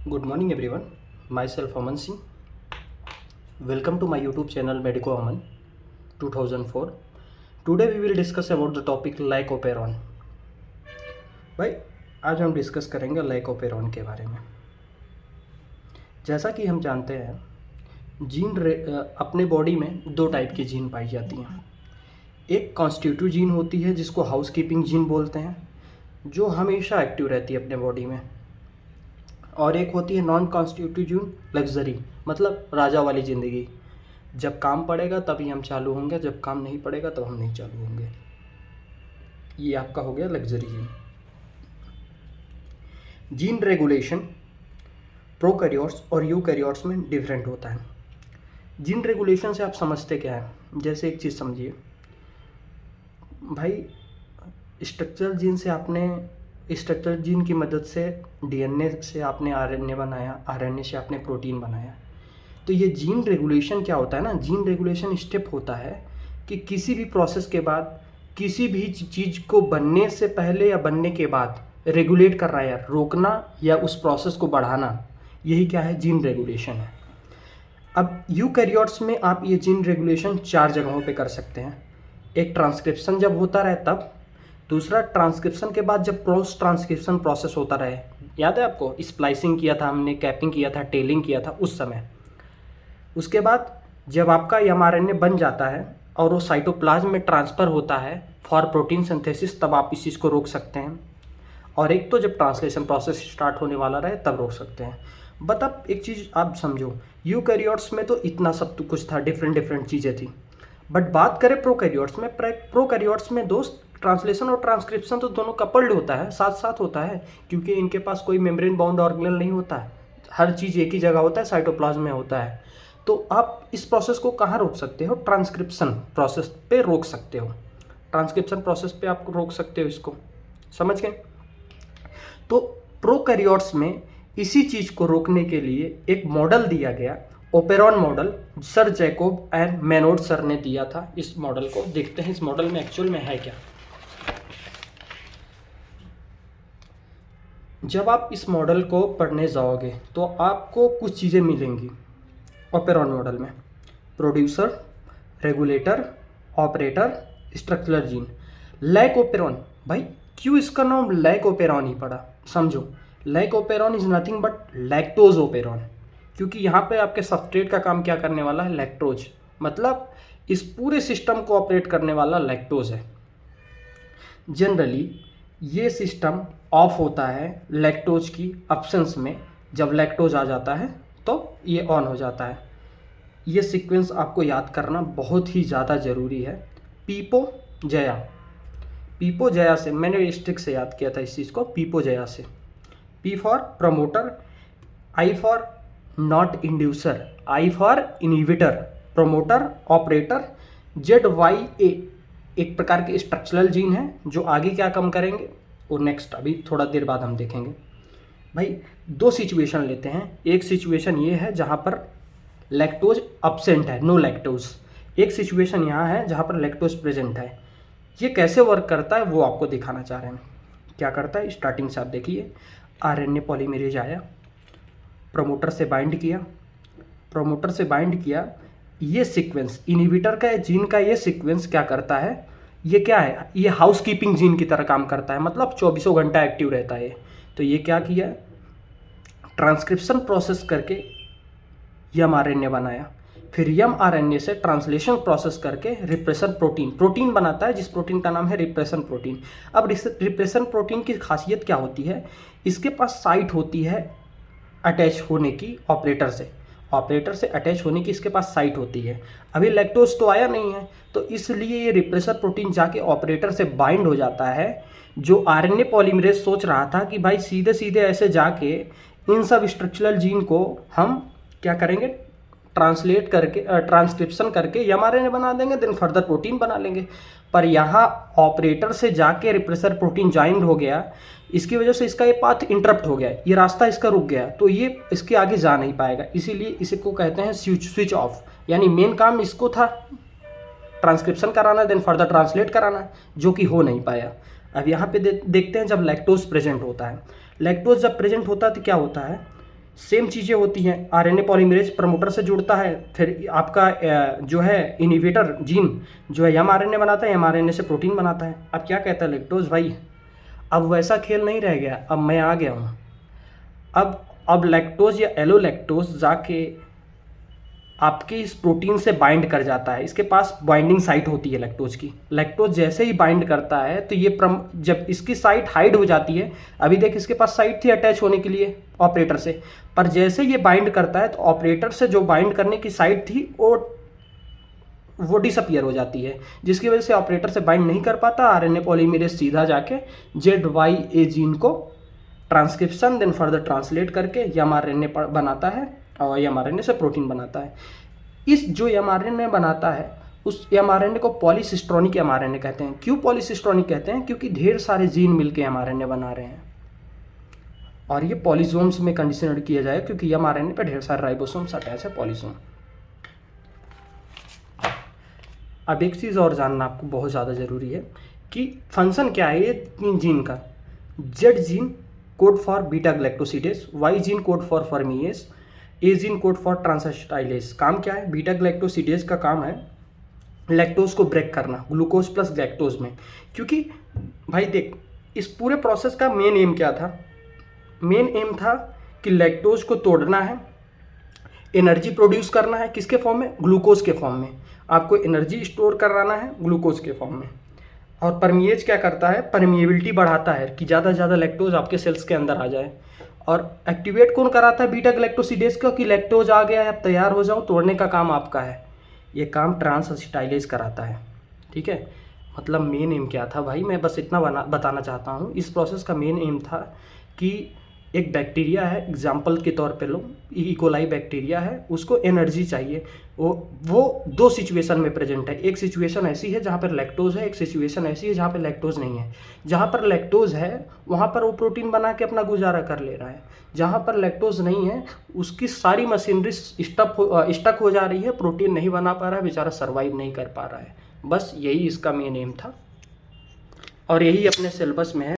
Good morning everyone. Myself Aman Singh. Welcome to my YouTube channel Medico Aman 2004. Today we will discuss about the topic लाइकोपेरॉन. भाई आज हम discuss करेंगे लाइकोपेरॉन के बारे में. जैसा कि हम जानते हैं अपने बॉडी में दो टाइप की जीन पाई जाती हैं. एक कॉन्स्टिट्यूटिव जीन होती है जिसको हाउसकीपिंग जीन बोलते हैं, जो हमेशा एक्टिव रहती है अपने बॉडी में, और एक होती है नॉन कॉन्स्टिट्यूटिव जीन लग्जरी, मतलब राजा वाली ज़िंदगी. जब काम पड़ेगा तभी हम चालू होंगे, जब काम नहीं पड़ेगा तब हम नहीं चालू होंगे. ये आपका हो गया luxury gene. Gene regulation prokaryotes और यूकैरियोट्स में डिफरेंट होता है. जीन रेगुलेशन से आप समझते क्या है? जैसे एक चीज़ समझिए भाई, स्ट्रक्चरल जीन की मदद से डीएनए से आपने आरएनए बनाया, आरएनए से आपने प्रोटीन बनाया. तो ये जीन रेगुलेशन क्या होता है ना, जीन रेगुलेशन स्टेप होता है कि किसी भी प्रोसेस के बाद, किसी भी चीज़ को बनने से पहले या बनने के बाद रेगुलेट कर रहा है, रोकना या उस प्रोसेस को बढ़ाना. यही क्या है? जीन रेगुलेशन है. अब यूकैरियोट्स में आप ये जीन रेगुलेशन 4 जगहों पे कर सकते हैं. एक ट्रांसक्रिप्शन जब होता रहे तब, दूसरा ट्रांसक्रिप्शन के बाद जब पोस्ट ट्रांसक्रिप्शन प्रोसेस होता रहे, याद है आपको स्प्लाइसिंग किया था हमने, कैपिंग किया था, टेलिंग किया था उस समय. उसके बाद जब आपका एमआरएनए बन जाता है और वो साइटोप्लाज्म में ट्रांसफ़र होता है फॉर प्रोटीन सिंथेसिस, तब आप इस चीज़ को रोक सकते हैं. और एक तो जब ट्रांसलेशन प्रोसेस स्टार्ट होने वाला रहे तब रोक सकते हैं. बट अब एक चीज़ आप समझो, यूकैरियोट्स में तो इतना सब तो कुछ था, डिफरेंट चीज़ें थी. बट बात करें प्रोकैरियोट्स में, प्रोकैरियोट्स में दोस्त ट्रांसलेशन और ट्रांसक्रिप्शन तो दोनों कपल्ड होता है, साथ साथ होता है, क्योंकि इनके पास कोई मेम्ब्रेन बाउंड ऑर्गेनेल नहीं होता है. हर चीज़ एक ही जगह होता है, साइटोप्लाज्म में होता है. तो आप इस प्रोसेस को कहाँ रोक सकते हो? ट्रांसक्रिप्शन प्रोसेस पे रोक सकते हो. ट्रांसक्रिप्शन प्रोसेस पे आप रोक सकते हो. इसको समझ गए? तो प्रोकैरियोट्स में इसी चीज़ को रोकने के लिए एक मॉडल दिया गया, operon model. Sir Jacob and Monod sir ने दिया था इस मॉडल को. देखते हैं इस मॉडल में एक्चुअल में है क्या. जब आप इस मॉडल को पढ़ने जाओगे तो आपको कुछ चीज़ें मिलेंगी ओपेरॉन मॉडल में. Producer, regulator, operator, structural gene. Lac operon, भाई क्यों इसका नाम लाइकोपेरॉन ही पड़ा? समझो, lac operon is nothing but lactose operon, क्योंकि यहाँ पे आपके सबस्ट्रेट का काम क्या करने वाला है? लैक्टोज. मतलब इस पूरे सिस्टम को ऑपरेट करने वाला लैक्टोज है. जनरली ये सिस्टम ऑफ होता है लैक्टोज की अब्सेंस में. जब लैक्टोज आ जाता है तो ये ऑन हो जाता है. ये सीक्वेंस आपको याद करना बहुत ही ज़्यादा ज़रूरी है. पीपो जया से मैंने स्टिक से याद किया था इस चीज़ को. पीपो जया से. P for promoter, I for not inducer, I for inhibitor, promoter, operator, ZYA एक प्रकार के स्ट्रक्चरल जीन है जो आगे क्या काम करेंगे वो नेक्स्ट अभी थोड़ा देर बाद हम देखेंगे. भाई 2 सिचुएशन लेते हैं. एक सिचुएशन ये है जहाँ पर लैक्टोज अब्सेंट है, नो लैक्टोज. एक सिचुएशन यहाँ है जहाँ पर लैक्टोज प्रेजेंट है. ये कैसे वर्क करता है वो आपको दिखाना चाह रहे हैं. क्या करता है स्टार्टिंग से आप देखिए. आरएनए पॉलीमरेज आया, प्रमोटर से बाइंड किया. ये सीक्वेंस इनहिबिटर का, जीन का ये सीक्वेंस क्या करता है? ये क्या है? ये हाउसकीपिंग जीन की तरह काम करता है, मतलब 24 घंटा एक्टिव रहता है. तो ये क्या किया? ट्रांसक्रिप्शन प्रोसेस करके एमआरएनए बनाया. फिर एमआरएनए से ट्रांसलेशन प्रोसेस करके रिप्रेशन प्रोटीन बनाता है, जिस प्रोटीन का नाम है रिप्रेशन प्रोटीन. अब रिप्रेशन प्रोटीन की खासियत क्या होती है? इसके पास साइट होती है अटैच होने की ऑपरेटर से अटैच होने की इसके पास साइट होती है. अभी लैक्टोज तो आया नहीं है, तो इसलिए ये रिप्रेसर प्रोटीन जाके ऑपरेटर से बाइंड हो जाता है. जो आरएनए पॉलीमरेज सोच रहा था कि भाई सीधे सीधे ऐसे जाके इन सब स्ट्रक्चरल जीन को हम क्या करेंगे? ट्रांसक्रिप्शन करके एमआरएनए बना देंगे, देन फर्दर प्रोटीन बना लेंगे. पर यहाँ ऑपरेटर से जाके रिप्रेसर प्रोटीन ज्वाइंट हो गया. इसकी वजह से इसका ये पाथ इंटरप्ट हो गया, ये रास्ता इसका रुक गया, तो ये इसके आगे जा नहीं पाएगा. इसीलिए इसे को कहते हैं स्विच ऑफ. यानी मेन काम इसको था ट्रांसक्रिप्शन कराना, देन फर्दर ट्रांसलेट कराना, जो कि हो नहीं पाया. अब यहाँ पे देखते हैं जब लैक्टोज प्रेजेंट होता है. लैक्टोज जब प्रेजेंट होता है तो क्या होता है? सेम चीज़ें होती हैं। आरएनए पॉलीमरेज प्रमोटर से जुड़ता है, फिर आपका जो है इनिवेटर जीन जो है एमआरएनए बनाता है, एमआरएनए से प्रोटीन बनाता है। अब क्या कहता है लैक्टोज भाई, अब वैसा खेल नहीं रह गया, अब मैं आ गया हूँ। अब लैक्टोज या एलोलैक्टोज जाके आपके इस प्रोटीन से बाइंड कर जाता है। इसके पास बाइंडिंग साइट होती है लैक्टोज की। लैक्टोज जैसे ही बाइंड करता है तो ये जब इसकी साइट हाइड हो जाती है, अभी देख इसके पास साइट थी अटैच होने के लिए ऑपरेटर से, पर जैसे ये बाइंड करता है तो ऑपरेटर से जो बाइंड करने की साइट थी वो डिसअपियर हो जाती है, जिसकी वजह से ऑपरेटर से बाइंड नहीं कर पाता। आरएनए पॉलीमरेज सीधा जाके ZYA जीन को ट्रांसक्रिप्शन देन फर्दर ट्रांसलेट करके एमआरएनए बनाता है और एमआरएनए से प्रोटीन बनाता है। इस जो एमआरएनए बनाता है उस एमआरएनए को पॉलीसिस्ट्रोनिक एमआरएनए कहते हैं। क्यों पॉलीसिस्ट्रोनिक कहते हैं? क्योंकि ढेर सारे जीन मिलके एमआरएनए बना रहे हैं और ये पॉलीसोम्स में कंडीशनड किया जाए, क्योंकि एमआरएनए पे ढेर सारे राइबोसोम्स अटैच है, पॉलीसोम। अब एक चीज़ और जानना आपको बहुत ज़्यादा ज़रूरी है कि फंक्शन क्या है ये तीन जीन का। Z gene code for beta galactosidase, Y gene code for permease, A gene code for transacetylase. काम क्या है? बीटा ग्लैक्टोसिडेज का काम है लैक्टोज को ब्रेक करना ग्लूकोज प्लस ग्लैक्टोज में। क्योंकि भाई देख, इस पूरे प्रोसेस का मेन एम क्या था? मेन एम था कि लैक्टोज को तोड़ना है, एनर्जी प्रोड्यूस करना है, किसके फॉर्म में? ग्लूकोज के फॉर्म में। आपको एनर्जी स्टोर कराना है ग्लूकोज के फॉर्म में। और परमिएज क्या करता है? परमिएबिलिटी बढ़ाता है कि ज़्यादा से ज़्यादा लैक्टोज आपके सेल्स के अंदर आ जाए। और एक्टिवेट कौन कराता है? बीटा ग्लैक्टोसिडेज को, कि लैक्टोज आ गया है अब तैयार हो जाओ, तोड़ने का काम आपका है। ये काम ट्रांसएसिटाइलेज कराता है। ठीक है, मतलब मेन एम क्या था भाई, मैं बस इतना बताना चाहता हूँ। इस प्रोसेस का मेन एम था कि एक बैक्टीरिया है, एग्जाम्पल के तौर पे लो इकोलाई बैक्टीरिया है, उसको एनर्जी चाहिए। वो दो सिचुएशन में प्रेजेंट है। एक सिचुएशन ऐसी है जहाँ पर लैक्टोज है, एक सिचुएशन ऐसी है जहाँ पर लैक्टोज नहीं है। जहाँ पर लैक्टोज है वहाँ पर वो प्रोटीन बना के अपना गुजारा कर ले रहा है। जहाँ पर लैक्टोज नहीं है उसकी सारी मशीनरी स्टक हो जा रही है, प्रोटीन नहीं बना पा रहा है, बेचारा सर्वाइव नहीं कर पा रहा है। बस यही इसका मेन एम था और यही अपने सिलेबस में है।